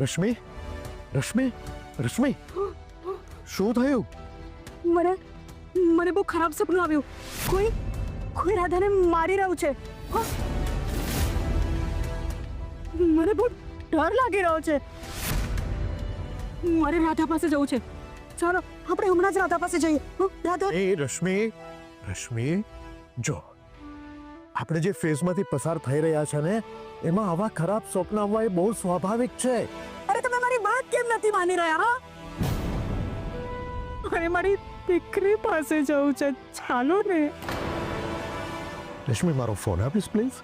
રશ્મિ, રશ્મિ, રશ્મિ, શું થયું? મને બહુ ખરાબ સપનું આવ્યું. કોઈ રાધાને મારી રહ્યું છે. મને બહુ ડર લાગી રહ્યો છે. મારે રાધા પાસે જવું છે. ચાલો આપણે હમણાં જ રાધા પાસે જઈએ. રાધા, એ રશ્મિ, રશ્મિ, જો આપણે જે ફેઝમાંથી પસાર થઈ રહ્યા છે ને, એમાં આવા ખરાબ સ્વપ્ન આવવા એ બહુ સ્વાભાવિક છે. અરે તમે મારી વાત કેમ નથી માની રહ્યા? અરે મારી દીકરી પાસે જવું છે. ચાલો ને. રશ્મિ, મારો ફોન આપીશ પ્લીઝ.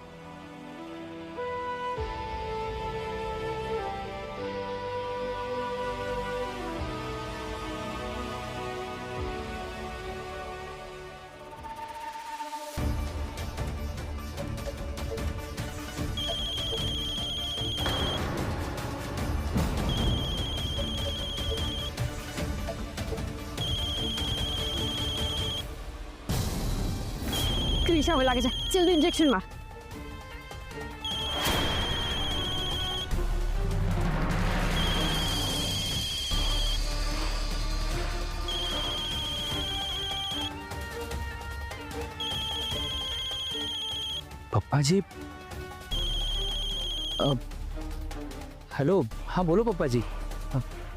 ક્રિશા હવે લાગે છે. જલ્દી ઇન્જેક્શન માર. પપ્પાજી, હેલો. હા બોલો પપ્પાજી.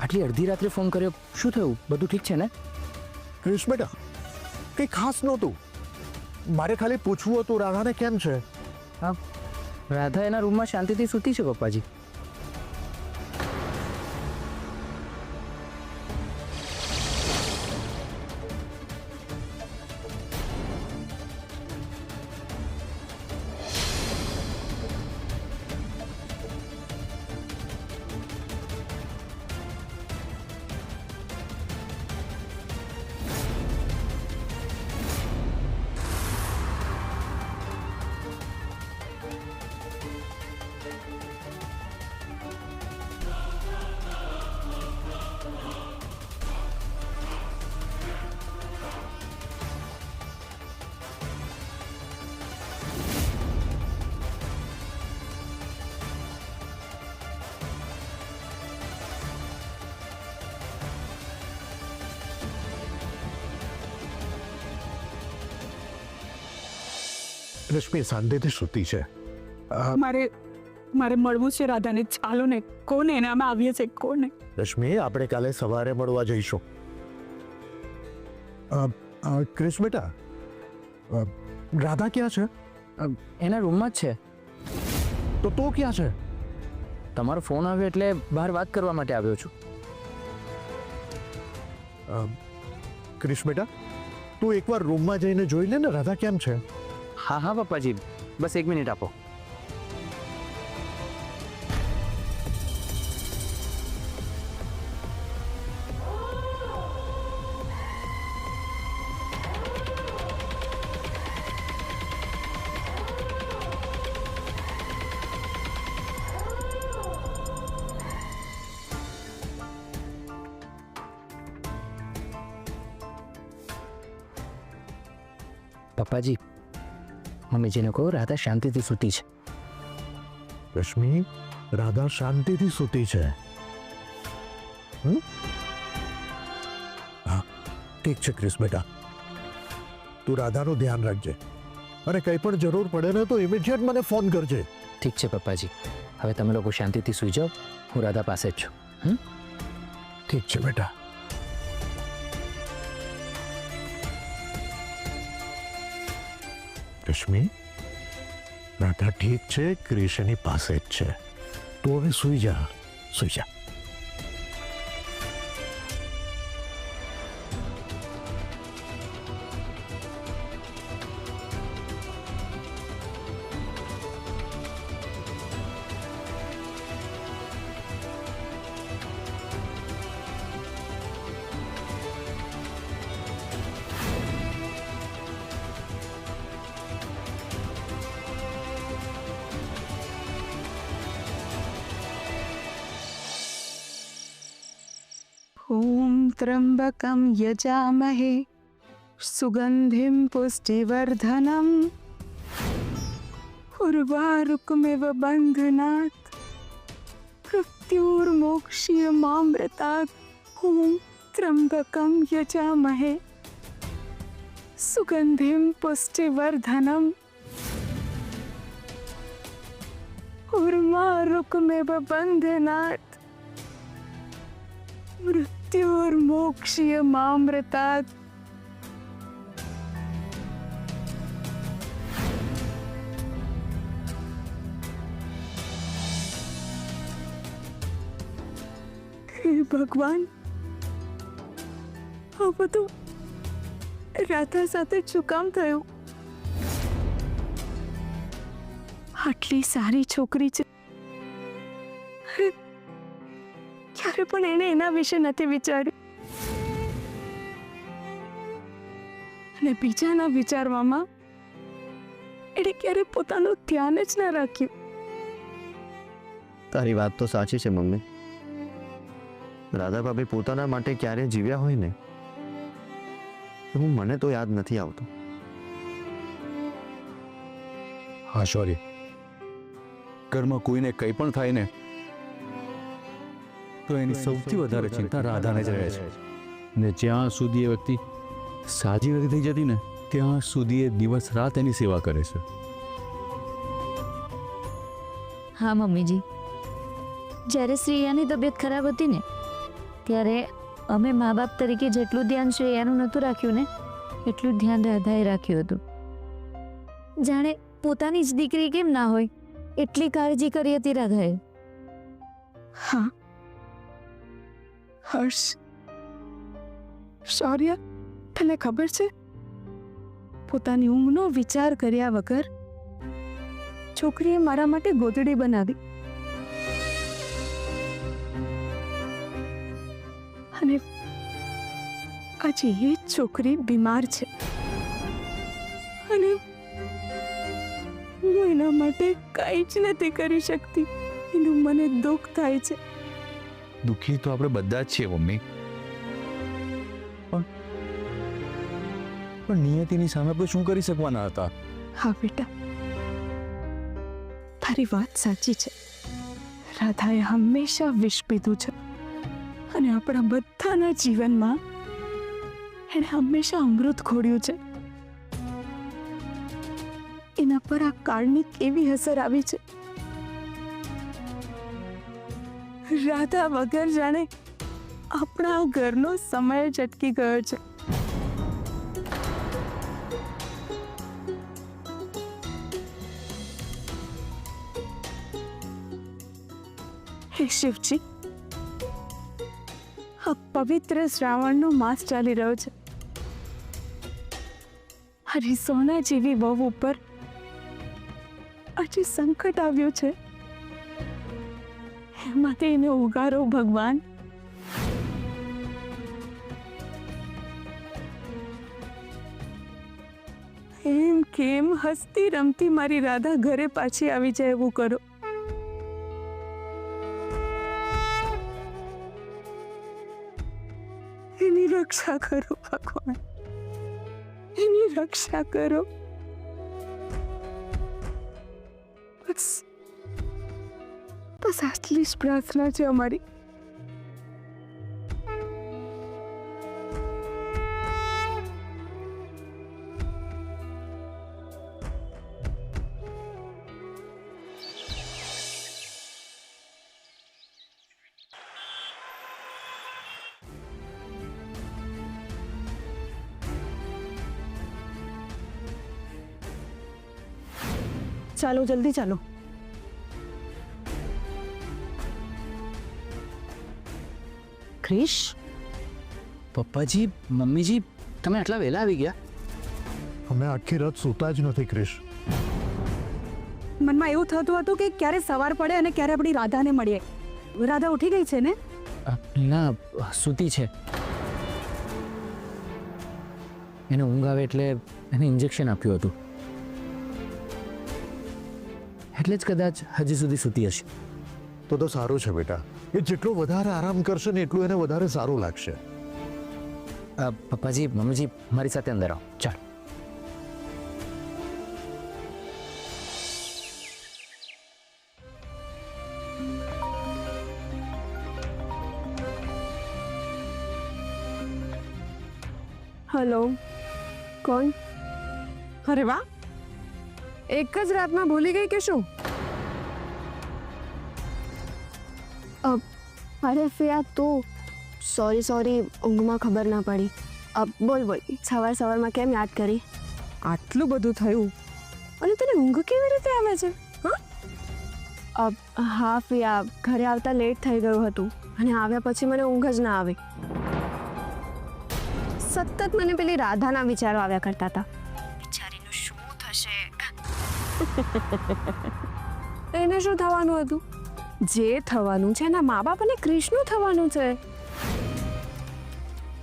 આટલી અડધી રાત્રે ફોન કર્યો, શું થયું? બધું ઠીક છે ને? ક્રિશ બેટા, કંઈ ખાસ નહોતું. મારે ખાલી પૂછવું હતું રાધાને કેમ છે. હા, રાધા એના રૂમમાં શાંતિથી સૂતી છે પપ્પાજી. રશ્મિ શાંતિથી સૂતી છે. મારે મળવું છે રાધાને. ચાલો ને. કોને એને અમે આવીએ છીએ. કોને? રશ્મિ, આપણે કાલે સવારે મળવા જઈશું. ક્રિશ બેટા, રાધા ક્યાં છે? એના રૂમમાં જ છે. તો ક્યાં છે? તમારો ફોન આવ્યો એટલે બહાર વાત કરવા માટે આવ્યો છું. ક્રિશ બેટા, તું એકવાર રૂમમાં જઈને જોઈ લે ને રાધા કેમ છે. હા હા પપ્પાજી, બસ 1 મિનિટ આપો. પપ્પાજી, મમ્મીજીને કહો રાધા શાંતિથી સૂતી છે. રશ્મિ, રાધા શાંતિથી સૂતી છે. હા, ઠીક છે ક્રિશ બેટા, તું રાધાનું ધ્યાન રાખજે અને કંઈ પણ જરૂર પડે ને તો ઇમિડિયેટ મને ફોન કરજે. ઠીક છે પપ્પાજી, હવે તમે લોકો શાંતિથી સૂઈ જાઓ. હું રાધા પાસે જ છું. ઠીક છે બેટા. રશ્મિ, રાધા ઠીક છે, ક્રિશ એની પાસે જ છે. તું હવે સૂઈ જા, સૂઈ જા. ॐ त्र्यम्बकं यजामहे सुगन्धिं पुष्टिवर्धनम् उर्वारुकमिव बन्धनात् मृत्युर्मोक्षीयमामृतात् ॐ त्र्यम्बकं यजामहे सुगन्धिं पुष्टिवर्धनम् उर्वारुकमेव बन्धनात् मृत्युर्मोक्षीयमामृतात्। હે ભગવાન, આ બધું રાધા સાથે શું કામ થયું? આટલી સારી છોકરી છે, અરે ક્યારે પણ એણે એના વિશે નથી વિચાર્યું, અને બીજાના વિચારવામાં એણે ક્યારે પોતાનું ધ્યાન જ ના રાખ્યું. તારી વાત તો સાચી છે મમ્મી. રાધા ભાભી પોતાના માટે ક્યારે જીવ્યા હોય ને એવું મને તો યાદ નથી આવતું. હા શૌર્ય, ઘરમાં કોઈને કંઈ પણ થાય ને તો એની સૌથી વધારે ચિંતા રાધાને જ રહે છે, ને જ્યાં સુધી એ વ્યક્તિ સાજી નથી થઈ જતી ને ત્યાં સુધી એ દિવસ રાત એની સેવા કરે છે. હા મમ્મીજી, જ્યારે શ્રેયાની તબિયત ખરાબ હતી ને ત્યારે અમે મા બાપ તરીકે જેટલું ધ્યાન શ્રેયાનું નહોતું રાખ્યું ને એટલું ધ્યાન રાધાએ રાખ્યું હતું. જાણે પોતાની જ દીકરી કેમ ના હોય એટલી કાળજી કરી હતી રાધાએ. હા હર્ષ, શૌર્ય, તને ખબર છે, પોતાની ઊંઘનો વિચાર કર્યા વગર છોકરીએ મારા માટે ગોદડી બનાવી, અને આજે એ જ છોકરી બીમાર છે, અને હું એના માટે કંઈ જ નથી કરી શકતી. એનું મને દુઃખ થાય છે. દુઃખી તો આપણે બધા જ છીએ મમ્મી, પણ નિયતિની સામે આપણે શું કરી શકવાના હતા? હા બેટા, તારી વાત સાચી છે. રાધાએ હંમેશા વિષ પીધું છે, અને આપણા બધાના જીવનમાં એણે હંમેશા અમૃત ખોડ્યું છે. એના પર આ કાળની કેવી અસર આવી છે. રાધા વગર જાણે આપણા ઘરનો સમય જ અટકી ગયો છે. હે શિવજી, આ પવિત્ર શ્રાવણનો માસ ચાલી રહ્યો છે, અને સોના જેવી વહુ ઉપર આજે સંકટ આવ્યું છે. એમાંથી એને ઉગારો ભગવાન. એમ કેમ હસતી રમતી મારી રાધા ઘરે પાછી આવી જાય એવું કરો. એની રક્ષા કરો ભગવાન, એની રક્ષા કરો. બસ બસ આટલી જ પ્રાર્થના છે અમારી. ચાલો જલ્દી ચાલો. ક્રિશ, પપ્પાજી, મમ્મીજી, તમે આટલા વહેલા આવી ગયા? અમે આખી રાત સૂતા જ નથી ક્રિશ. મનમાં એવું થતું હતું કે ક્યારે સવાર પડે અને ક્યારે આપણી રાધાને મળીએ. રાધા ઉઠી ગઈ છે ને? ના, સૂતી છે. એને ઊંઘ આવે એટલે એને ઇન્જેક્શન આપ્યું હતું, એટલે જ કદાચ હજી સુધી સૂતી હશે. તો સારું છે બેટા. એ જેટલો વધારે આરામ કરશે ને એટલું એને વધારે સારું લાગશે. પપ્પાજી, મમ્મીજી, મારી સાથે અંદર આવો. ચાલો. હેલો, કોણ? અરે વાહ, એક જ રાતમાં ભૂલી ગઈ કે શું? અરે ફિયા તો સોરી ઊંઘમાં ખબર ના પડી. બોલ સવારમાં કેમ યાદ કરી? આટલું બધું થયું અને તને ઊંઘ કેવી રીતે આવે છે? હા ફિયા, ઘરે આવતા લેટ થઈ ગયું હતું અને આવ્યા પછી મને ઊંઘ જ ના આવી. સતત મને પેલી રાધાના વિચારો આવ્યા કરતા હતા. બિચારીનું શું થશે? એને શું થવાનું હતું? જે થવાનું છે એના મા બાપ અને કૃષ્ણ થવાનું છે.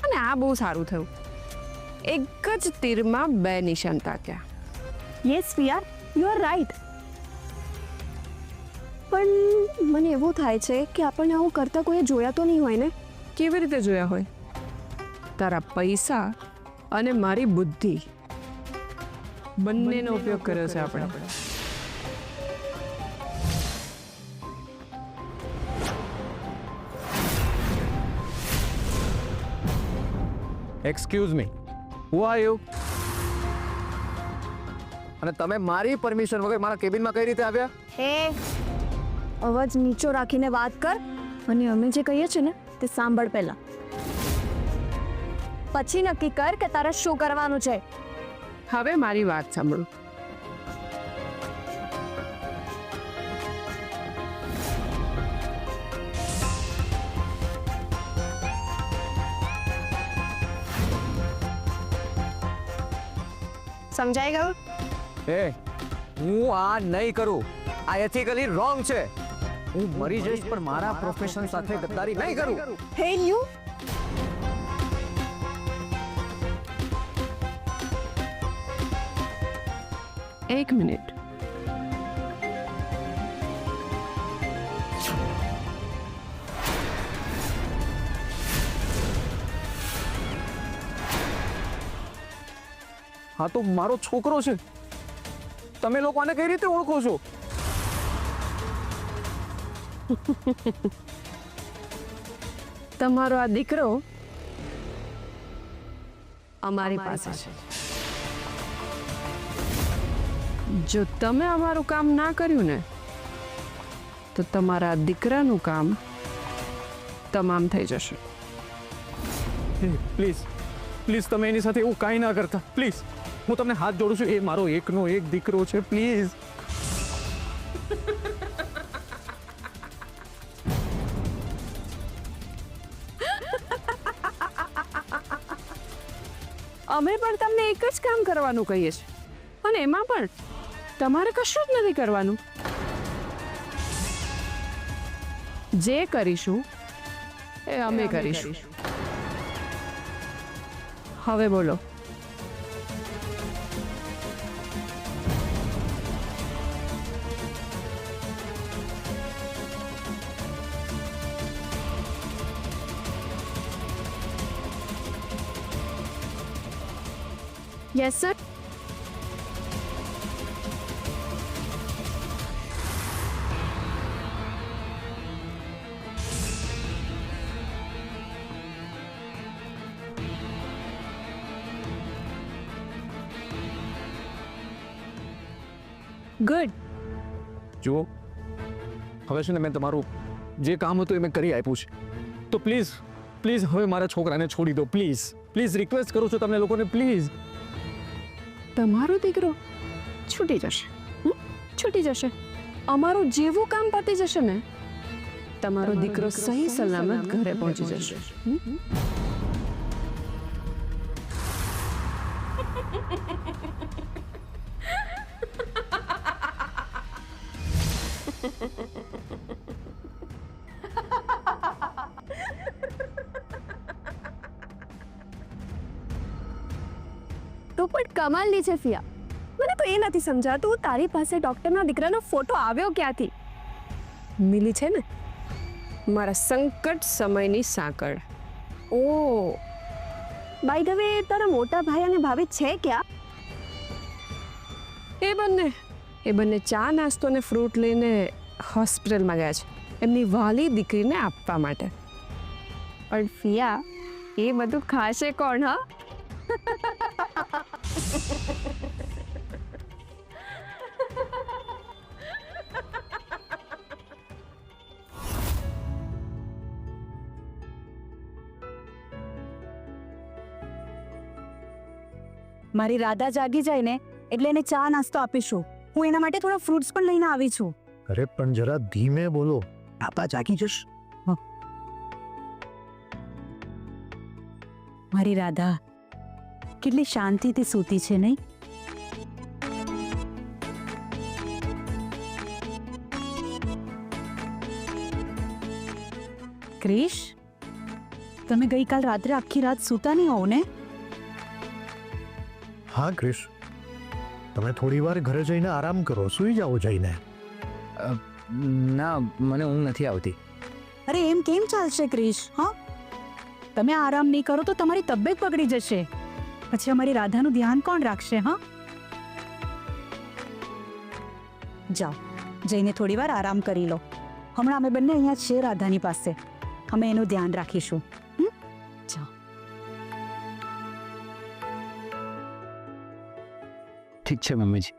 અને આ બહુ સારું થયું, એક જ તીરમાં બે નિશાન તાક્યા. યસ ફિયા, યુ આર રાઈટ. પણ મને એવું થાય છે કે આપણને આવું કરતા કોઈએ જોયા તો નહીં હોય ને? કેવી રીતે જોયા હોય? તારા પૈસા અને મારી બુદ્ધિ બંનેનો ઉપયોગ કર્યો છે આપણે. Excuse me, who are you? અને તમે મારી પરમિશન વગર મારા કેબિનમાં કઈ રીતે આવ્યા? હે, અવાજ નીચો રાખીને વાત કર અને અમે જે કહીએ છીએ ને તે સાંભળ પહેલા. પછી નક્કી કર કે તારે શું કરવાનું છે. હવે મારી વાત સાંભળો. સમજાઈ ગયું? એ હું આ નહીં કરું. આ એથિકલી રોંગ છે. હું મરી જઈશ પણ મારા પ્રોફેશન સાથે ગદ્દારી નહીં કરું. હે યુ, એક મિનિટ. હા તો મારો છોકરો છે. તમે લોકો આને કઈ રીતે ઓળખો છો? તમારો આ દીકરો અમારી પાસે છે. જો તમે અમારું કામ ના કર્યું ને તો તમારા દીકરાનું કામ તમામ થઈ જશે. પ્લીઝ પ્લીઝ તમે એની સાથે એવું કાંઈ ના કરતા. પ્લીઝ, હું તમને હાથ જોડું છું. એ મારો એકનો એક દીકરો છે. પ્લીઝ. અમે પણ તમને એક જ કામ કરવાનું કહીએ છીએ અને એમાં પણ તમારે કશું જ નથી કરવાનું. જે કરીશું એ અમે કરીશું. હવે બોલો. Yes sir. ગુડ. જુઓ, હવે છે ને મેં તમારું જે કામ હતું એ મેં કરી આપ્યું છે. તો પ્લીઝ પ્લીઝ હવે મારા છોકરાને છોડી દો. પ્લીઝ પ્લીઝ રિક્વેસ્ટ કરું છું તમને લોકોને. પ્લીઝ. તમારો દીકરો છૂટી જશે. છૂટી જશે. અમારું જેવું કામ પતી જશે ને તમારો દીકરો સહી સલામત ઘરે પહોંચી જશે. તું પણ કમાલની છે ફિયા. મને તો એ નથી સમજાતું તારી પાસે ડોક્ટરના દીકરાનો ફોટો આવ્યો ક્યાંથી? મિલી છે ને મારા સંકટ સમયની સાંકળ. ઓ, બાય ધ વે તારા મોટા ભાઈ અને ભાભી છે ક્યાં? એ બંને ચા નાસ્તો ને ફ્રૂટ લઈને હોસ્પિટલમાં ગયા છે એમની વાલી દીકરીને આપવા માટે. પણ ફિયા, એ બધું ખાશે કોણ? હા, મારી રાધા જાગી જાય ને એટલે એને ચા નાસ્તો આપીશું. હું એના માટે થોડા ફ્રૂટ્સ પણ લઈને આવી છું. અરે પણ જરા ધીમે બોલો, આપા જાગી જશ. મારી રાધા કેટલી શાંતિથી સૂતી છે નહીં? ક્રિશ, તમે ગઈકાલ રાત્રે આખી રાત સૂતા નહીં હોવ ને? હા ક્રિશ, તમે થોડી વાર ઘરે જઈને આરામ કરો, સૂઈ જાઓ જઈને. ના, મને ઊંઘ નથી આવતી. અરે એમ કેમ ચાલશે ક્રિશ? હા, તમે આરામ નહીં કરો તો તમારી તબિયત બગડી જશે. પછી અમારી રાધાનું ધ્યાન કોણ રાખશે? હા, જાઓ જઈને થોડી વાર આરામ કરી લો. હમણાં અમે બંને અહીંયા જ છે રાધાની પાસે, અમે એનું ધ્યાન રાખીશું. જાઓ. ઠીક છે મમ્મીજી.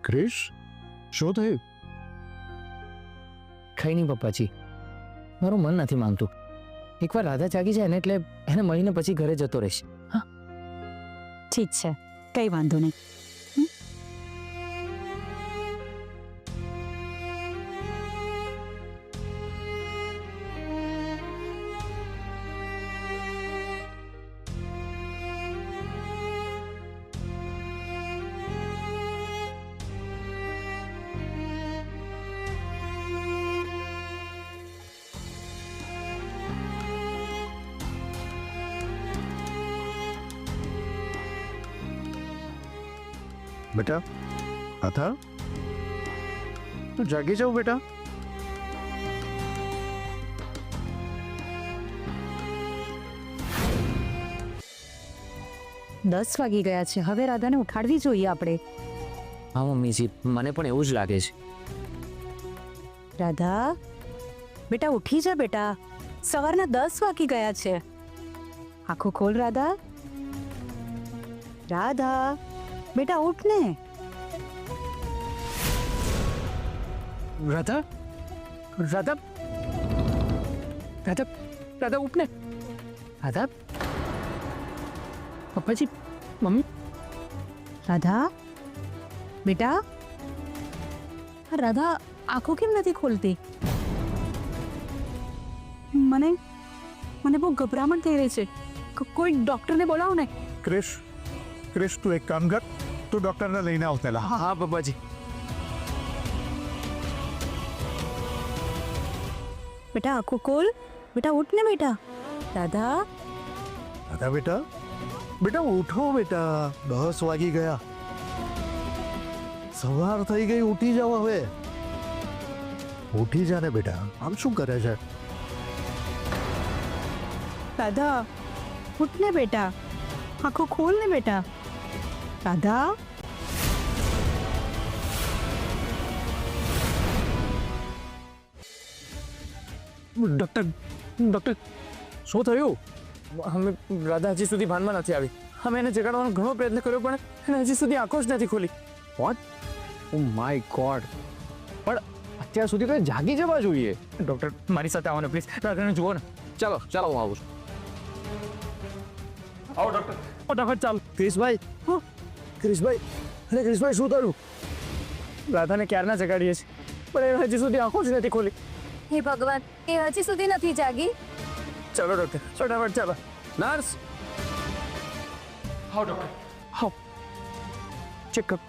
ક્રિશ, શું થયું? કંઈ નહીં પપ્પાજી, મારું મન નથી માંગતું. એકવાર રાધા જાગી જાય ને એટલે એને મળીને પછી ઘરે જતો રહીશ. હા, ઠીક છે, કંઈ વાંધો નહીં. બેટા, આથા, તું જાગી જાવ બેટા. દસ વાગી ગયા છે, હવે રાધાને ઉઠાડવી જોઈએ આપણે. હા મમ્મીજી, મને પણ એવું જ લાગે છે. રાધા બેટા, ઉઠી જા બેટા, સવારના 10 વાગી ગયા છે. આંખો ખોલ રાધા. રાધા બેટા, ઉઠ ને. રાધા, રાધા, રાધા, રાધા ઉઠ ને. રાધા, પપ્પાજી, મમ્મી. રાધા બેટા, રાધા આંખો કેમ નથી ખોલતી? મને બહુ ગભરામણ થઈ રહી છે. કોઈ ડોક્ટરને બોલાવો ને. ક્રિશ, ક્રિશ, તું એક કામ કર, તું ડોક્ટરને લઈને આવ પેલા. હા હા પપ્પાજી. બેટા આંખો ખોલ, બેટા ઉઠ ને બેટા. રાધા, રાધા બેટા, બેટા ઉઠો બેટા, 10 વાગી ગયા, સવાર થઈ ગઈ, ઉઠી જાઓ હવે. ઉઠી જા ને બેટા, આમ શું કરે છે? રાધા ઉઠ ને બેટા, આંખો ખોલ ને બેટા. રાધા, ડૉક્ટર, ડૉક્ટર, શું થયું? અમે રાધા હજી સુધી ભાનમાં નથી આવી. અમે એને જગાડવાનો ઘણો પ્રયત્ન કર્યો પણ એને હજી સુધી આંખો જ નથી ખોલી. વોટ? Oh my God! પણ અત્યાર સુધી તો એ જાગી જવા જોઈએ. ડૉક્ટર, મારી સાથે આવો ને પ્લીઝ, રાધાને જુઓ ને. ચાલો ચાલો, હું આવું છું. આવો ડૉક્ટર, ફટાફટ ચાલો. ક્રિશભાઈ, ક્રિશભાઈ, અરે ક્રિશભાઈ, શું થયું? રાધાને ક્યારના જગાડીએ છીએ પણ એ હજી સુધી આંખો જ નથી ખોલી. હે ભગવાન, એ હજી સુધી નથી જાગી. ચલો ડૉક્ટર, ફટાફટ ચાલો. નર્સ, આવો ડૉક્ટર, આવો. ચેક કરો.